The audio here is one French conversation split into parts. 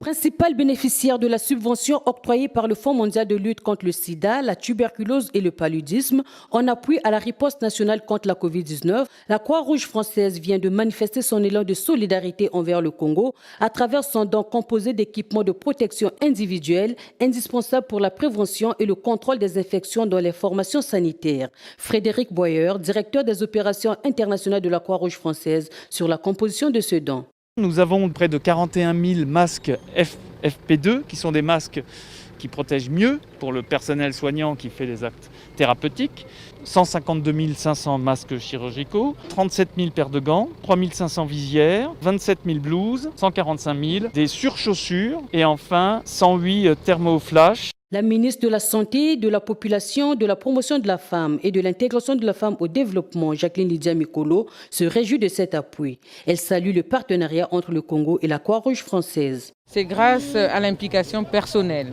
Principal bénéficiaire de la subvention octroyée par le Fonds mondial de lutte contre le sida, la tuberculose et le paludisme, en appui à la riposte nationale contre la Covid-19, la Croix-Rouge française vient de manifester son élan de solidarité envers le Congo à travers son don composé d'équipements de protection individuelle indispensables pour la prévention et le contrôle des infections dans les formations sanitaires. Frédéric Boyer, directeur des opérations internationales de la Croix-Rouge française, sur la composition de ce don. Nous avons près de 41 000 masques FFP2 qui sont des masques qui protègent mieux pour le personnel soignant qui fait les actes thérapeutiques, 152 500 masques chirurgicaux, 37 000 paires de gants, 3 500 visières, 27 000 blouses, 145 000, des surchaussures et enfin 108 thermoflash. La ministre de la Santé, de la Population, de la Promotion de la Femme et de l'Intégration de la Femme au Développement, Jacqueline Lydia Mikolo, se réjouit de cet appui. Elle salue le partenariat entre le Congo et la Croix-Rouge française. C'est grâce à l'implication personnelle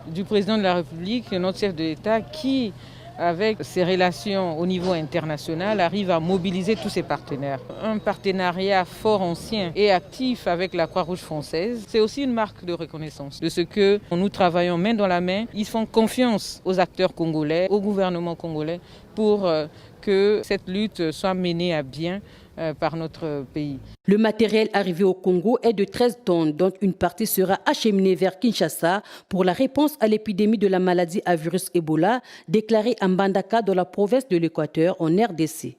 du président de la République, notre chef de l'État, qui, avec ses relations au niveau international, arrive à mobiliser tous ses partenaires. Un partenariat fort ancien et actif avec la Croix-Rouge française, c'est aussi une marque de reconnaissance de ce que nous travaillons main dans la main. Ils font confiance aux acteurs congolais, au gouvernement congolais, pour que cette lutte soit menée à bien par notre pays. Le matériel arrivé au Congo est de 13 tonnes, dont une partie sera acheminée vers Kinshasa pour la réponse à l'épidémie de la maladie à virus Ebola déclarée à Mbandaka dans la province de l'Équateur en RDC.